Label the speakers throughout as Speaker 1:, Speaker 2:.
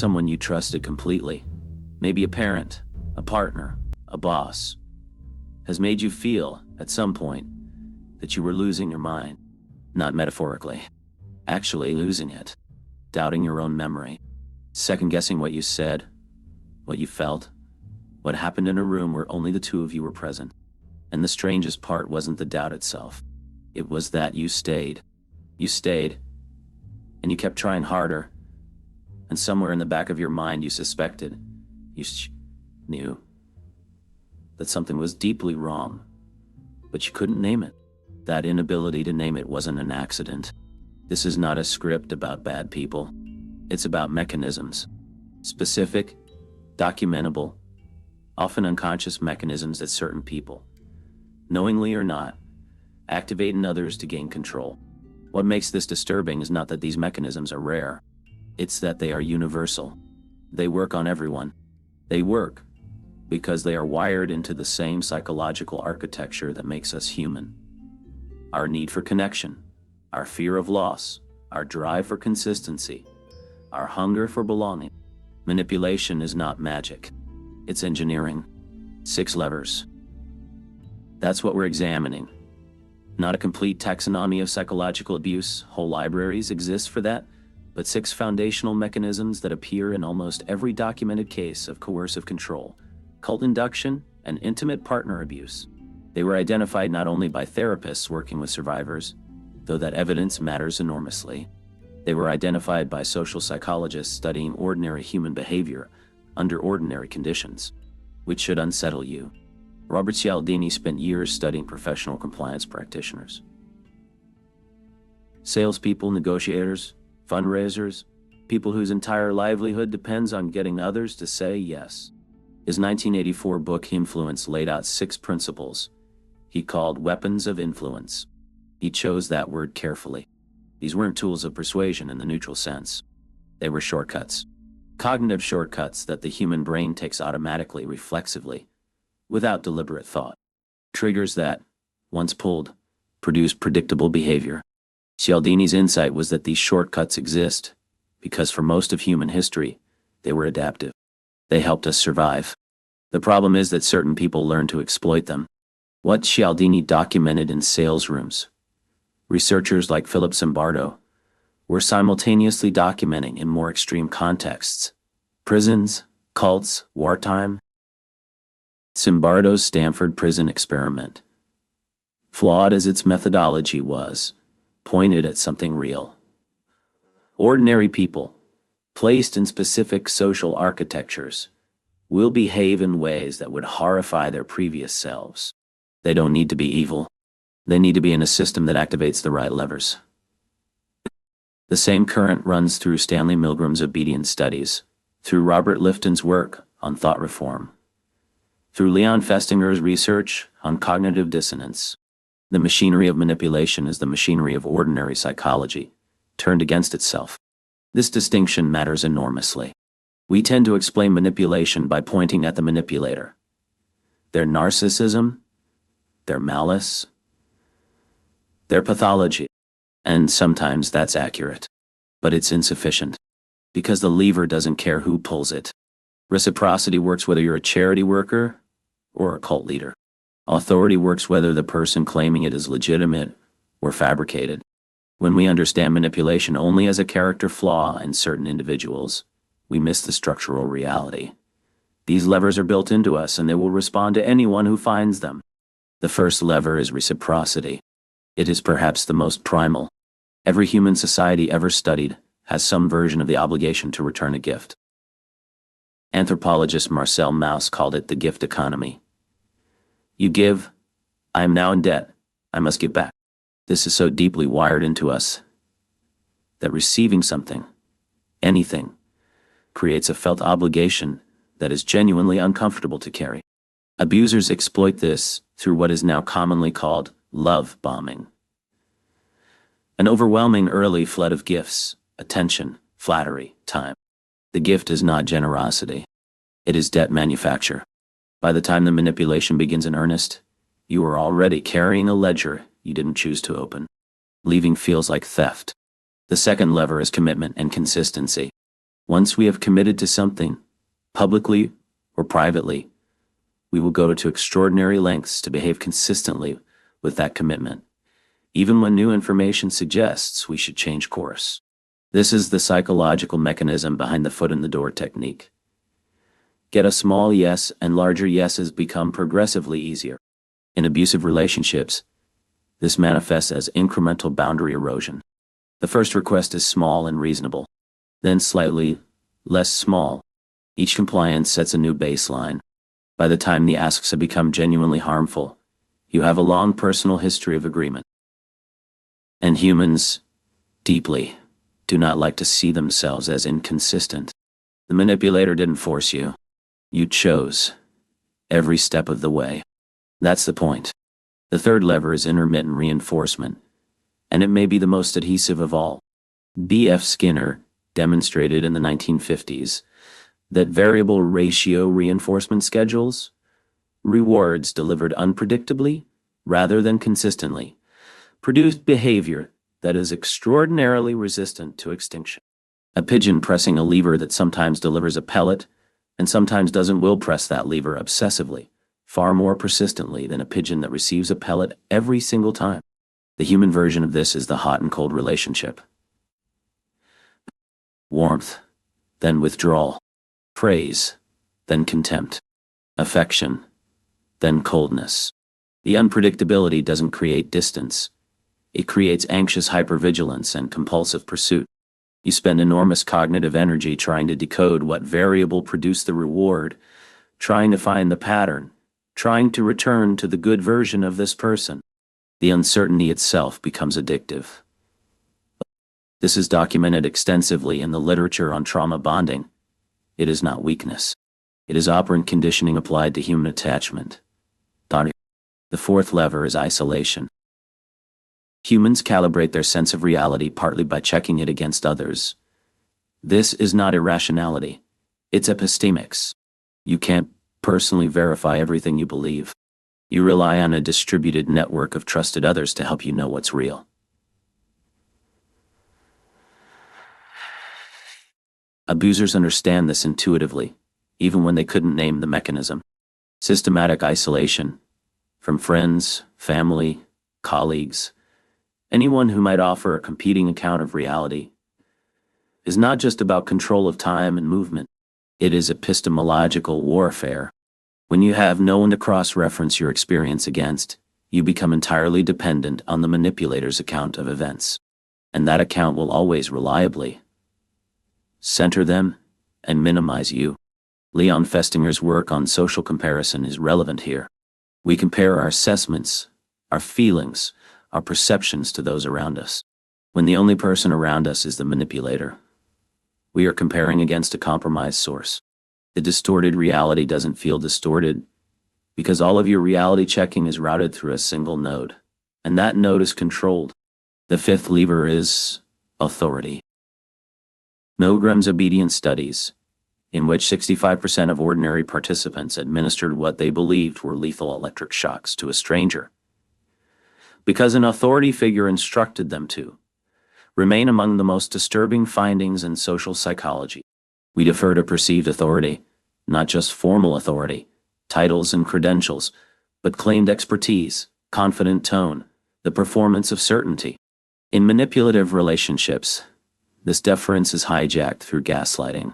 Speaker 1: someone you trusted completely, maybe a parent, a partner, a boss, has made you feel, at some point, that you were losing your mind. Not metaphorically. Actually losing it. Doubting your own memory. Second-guessing what you said, what you felt, what happened in a room where only the two of you were present. And the strangest part wasn't the doubt itself. It was that you stayed. You stayed, and you kept trying harder. And somewhere in the back of your mind you suspected, knew, that something was deeply wrong, but you couldn't name it. That inability to name it wasn't an accident. This is not a script about bad people. It's about mechanisms. Specific, documentable, often unconscious mechanisms that certain people, knowingly or not, activate in others to gain control. What makes this disturbing is not that these mechanisms are rare. It's that they are universal. They work on everyone. They work because they are wired into the same psychological architecture that makes us human. Our need for connection, our fear of loss, our drive for consistency, our hunger for belonging. Manipulation is not magic. It's engineering. 6 levers. That's what we're examining. Not a complete taxonomy of psychological abuse, whole libraries exist for that, but 6 foundational mechanisms that appear in almost every documented case of coercive control, cult induction, and intimate partner abuse. They were identified not only by therapists working with survivors, though that evidence matters enormously. They were identified by social psychologists studying ordinary human behavior under ordinary conditions, which should unsettle you. Robert Cialdini spent years studying professional compliance practitioners. Salespeople, negotiators, fundraisers, people whose entire livelihood depends on getting others to say yes. His 1984 book Influence laid out 6 principles he called weapons of influence. He chose that word carefully. These weren't tools of persuasion in the neutral sense. They were shortcuts. Cognitive shortcuts that the human brain takes automatically, reflexively, without deliberate thought. Triggers that, once pulled, produce predictable behavior. Cialdini's insight was that these shortcuts exist because for most of human history, they were adaptive. They helped us survive. The problem is that certain people learn to exploit them. What Cialdini documented in sales rooms, researchers like Philip Zimbardo were simultaneously documenting in more extreme contexts: prisons, cults, wartime. Zimbardo's Stanford prison experiment, flawed as its methodology was, pointed at something real. Ordinary people, placed in specific social architectures, will behave in ways that would horrify their previous selves. They don't need to be evil. They need to be in a system that activates the right levers. The same current runs through Stanley Milgram's obedience studies, through Robert Lifton's work on thought reform, through Leon Festinger's research on cognitive dissonance. The machinery of manipulation is the machinery of ordinary psychology, turned against itself. This distinction matters enormously. We tend to explain manipulation by pointing at the manipulator, their narcissism, their malice, their pathology. And sometimes that's accurate. But it's insufficient. Because the lever doesn't care who pulls it. Reciprocity works whether you're a charity worker or a cult leader. Authority works whether the person claiming it is legitimate or fabricated. When we understand manipulation only as a character flaw in certain individuals, we miss the structural reality. These levers are built into us and they will respond to anyone who finds them. The first lever is reciprocity. It is perhaps the most primal. Every human society ever studied has some version of the obligation to return a gift. Anthropologist Marcel Mauss called it the gift economy. You give, I am now in debt, I must give back. This is so deeply wired into us that receiving something, anything, creates a felt obligation that is genuinely uncomfortable to carry. Abusers exploit this through what is now commonly called love bombing. An overwhelming early flood of gifts, attention, flattery, time. The gift is not generosity. It is debt manufacture. By the time the manipulation begins in earnest, you are already carrying a ledger you didn't choose to open. Leaving feels like theft. The second lever is commitment and consistency. Once we have committed to something, publicly or privately, we will go to extraordinary lengths to behave consistently with that commitment, even when new information suggests we should change course. This is the psychological mechanism behind the foot in the door technique. Get a small yes, and larger yeses become progressively easier. In abusive relationships, this manifests as incremental boundary erosion. The first request is small and reasonable, then slightly less small. Each compliance sets a new baseline. By the time the asks have become genuinely harmful, you have a long personal history of agreement. And humans, deeply, do not like to see themselves as inconsistent. The manipulator didn't force you. You chose, every step of the way. That's the point. The third lever is intermittent reinforcement, and it may be the most adhesive of all. B.F. Skinner demonstrated in the 1950s that variable ratio reinforcement schedules, rewards delivered unpredictably rather than consistently, produced behavior that is extraordinarily resistant to extinction. A pigeon pressing a lever that sometimes delivers a pellet and sometimes doesn't will press that lever obsessively, far more persistently than a pigeon that receives a pellet every single time. The human version of this is the hot and cold relationship. Warmth, then withdrawal. Praise, then contempt. Affection, then coldness. The unpredictability doesn't create distance. It creates anxious hypervigilance and compulsive pursuit. You spend enormous cognitive energy trying to decode what variable produced the reward, trying to find the pattern, trying to return to the good version of this person. The uncertainty itself becomes addictive. This is documented extensively in the literature on trauma bonding. It is not weakness. It is operant conditioning applied to human attachment. The fourth lever is isolation. Humans calibrate their sense of reality partly by checking it against others. This is not irrationality. It's epistemics. You can't personally verify everything you believe. You rely on a distributed network of trusted others to help you know what's real. Abusers understand this intuitively, even when they couldn't name the mechanism. Systematic isolation, from friends, family, colleagues, anyone who might offer a competing account of reality, is not just about control of time and movement. It is epistemological warfare. When you have no one to cross-reference your experience against, you become entirely dependent on the manipulator's account of events. And that account will always reliably center them and minimize you. Leon Festinger's work on social comparison is relevant here. We compare our assessments, our feelings, our perceptions to those around us. When the only person around us is the manipulator, we are comparing against a compromised source. The distorted reality doesn't feel distorted because all of your reality checking is routed through a single node, and that node is controlled. The fifth lever is authority. Milgram's obedience studies, in which 65% of ordinary participants administered what they believed were lethal electric shocks to a stranger, because an authority figure instructed them to, remain among the most disturbing findings in social psychology. We defer to perceived authority, not just formal authority, titles and credentials, but claimed expertise, confident tone, the performance of certainty. In manipulative relationships, this deference is hijacked through gaslighting,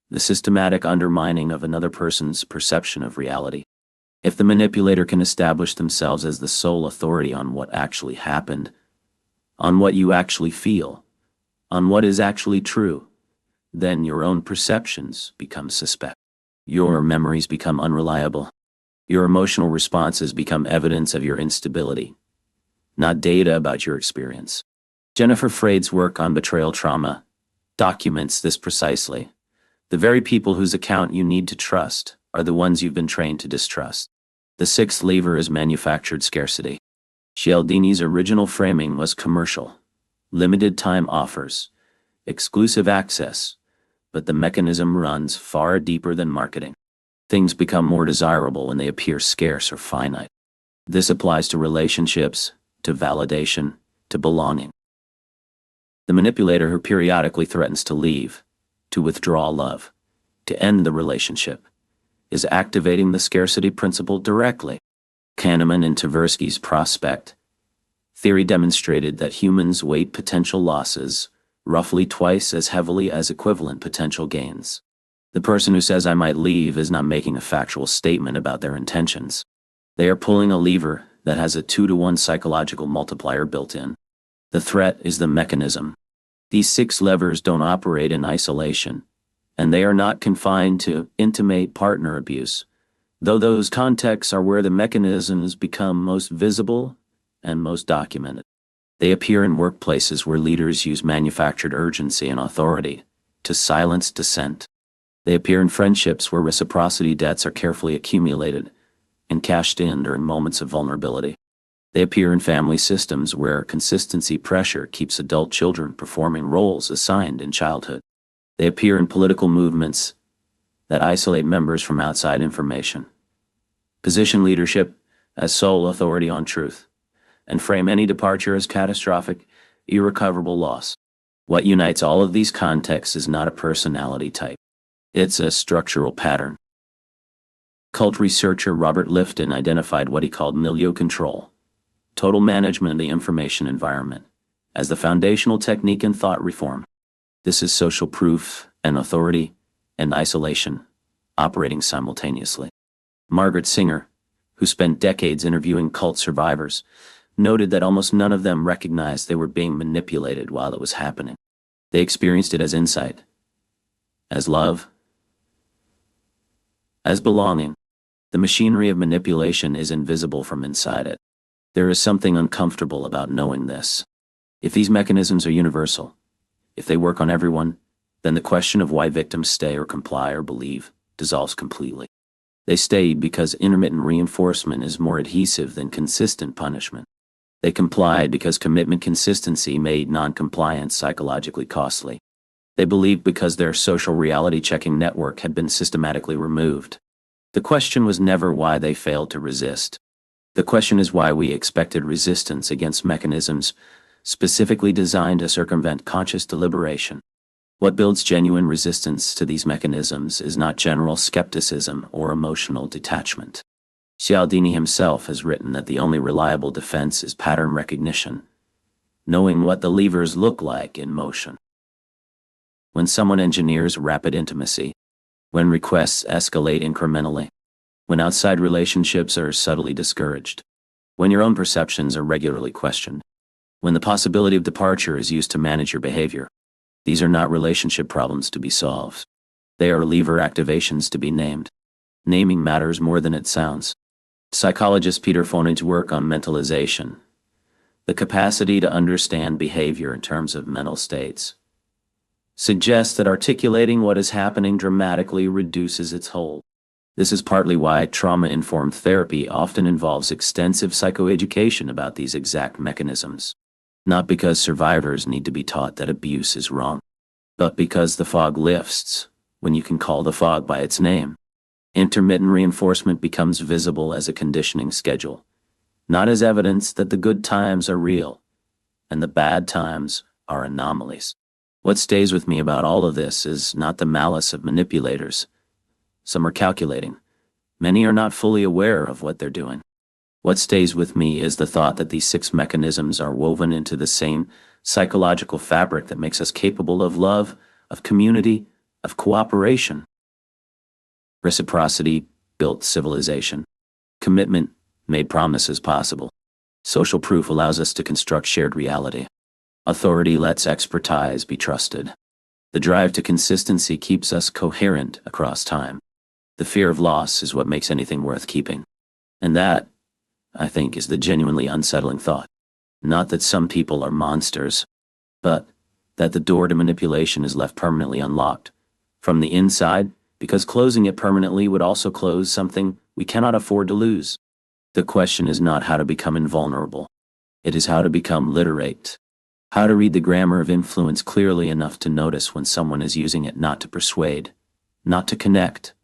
Speaker 1: the systematic undermining of another person's perception of reality. If the manipulator can establish themselves as the sole authority on what actually happened, on what you actually feel, on what is actually true, then your own perceptions become suspect. Your memories become unreliable. Your emotional responses become evidence of your instability, not data about your experience. Jennifer Freyd's work on betrayal trauma documents this precisely. The very people whose account you need to trust are the ones you've been trained to distrust. The sixth lever is manufactured scarcity. Cialdini's original framing was commercial, limited time offers, exclusive access, but the mechanism runs far deeper than marketing. Things become more desirable when they appear scarce or finite. This applies to relationships, to validation, to belonging. The manipulator who periodically threatens to leave, to withdraw love, to end the relationship, is activating the scarcity principle directly. Kahneman and Tversky's prospect theory demonstrated that humans weight potential losses roughly twice as heavily as equivalent potential gains. The person who says I might leave is not making a factual statement about their intentions. They are pulling a lever that has a 2-to-1 psychological multiplier built in. The threat is the mechanism. These 6 levers don't operate in isolation, and they are not confined to intimate partner abuse, though those contexts are where the mechanisms become most visible and most documented. They appear in workplaces where leaders use manufactured urgency and authority to silence dissent. They appear in friendships where reciprocity debts are carefully accumulated and cashed in during moments of vulnerability. They appear in family systems where consistency pressure keeps adult children performing roles assigned in childhood. They appear in political movements that isolate members from outside information, position leadership as sole authority on truth, and frame any departure as catastrophic, irrecoverable loss. What unites all of these contexts is not a personality type. It's a structural pattern. Cult researcher Robert Lifton identified what he called milieu control, total management of the information environment, as the foundational technique in thought reform. This is social proof and authority and isolation operating simultaneously. Margaret Singer, who spent decades interviewing cult survivors, noted that almost none of them recognized they were being manipulated while it was happening. They experienced it as insight, as love, as belonging. The machinery of manipulation is invisible from inside it. There is something uncomfortable about knowing this. If these mechanisms are universal, if they work on everyone, then the question of why victims stay or comply or believe dissolves completely. They stay because intermittent reinforcement is more adhesive than consistent punishment. They complied because commitment consistency made non-compliance psychologically costly. They believed because their social reality checking network had been systematically removed. The question was never why they failed to resist. The question is why we expected resistance against mechanisms specifically designed to circumvent conscious deliberation. What builds genuine resistance to these mechanisms is not general skepticism or emotional detachment. Cialdini himself has written that the only reliable defense is pattern recognition, knowing what the levers look like in motion. When someone engineers rapid intimacy, when requests escalate incrementally, when outside relationships are subtly discouraged, when your own perceptions are regularly questioned, when the possibility of departure is used to manage your behavior, these are not relationship problems to be solved. They are lever activations to be named. Naming matters more than it sounds. Psychologist Peter Fonin's work on mentalization, the capacity to understand behavior in terms of mental states, suggests that articulating what is happening dramatically reduces its hold. This is partly why trauma-informed therapy often involves extensive psychoeducation about these exact mechanisms. Not because survivors need to be taught that abuse is wrong, but because the fog lifts when you can call the fog by its name. Intermittent reinforcement becomes visible as a conditioning schedule, not as evidence that the good times are real and the bad times are anomalies. What stays with me about all of this is not the malice of manipulators. Some are calculating. Many are not fully aware of what they're doing. What stays with me is the thought that these 6 mechanisms are woven into the same psychological fabric that makes us capable of love, of community, of cooperation. Reciprocity built civilization. Commitment made promises possible. Social proof allows us to construct shared reality. Authority lets expertise be trusted. The drive to consistency keeps us coherent across time. The fear of loss is what makes anything worth keeping. And that, I think, is the genuinely unsettling thought. Not that some people are monsters, but that the door to manipulation is left permanently unlocked. From the inside, because closing it permanently would also close something we cannot afford to lose. The question is not how to become invulnerable. It is how to become literate. How to read the grammar of influence clearly enough to notice when someone is using it not to persuade, not to connect,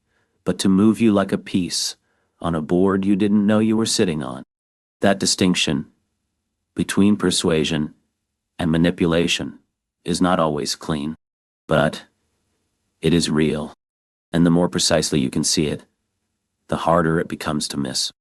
Speaker 1: but to move you like a piece on a board you didn't know you were sitting on. That distinction between persuasion and manipulation is not always clean, but it is real. And the more precisely you can see it, the harder it becomes to miss.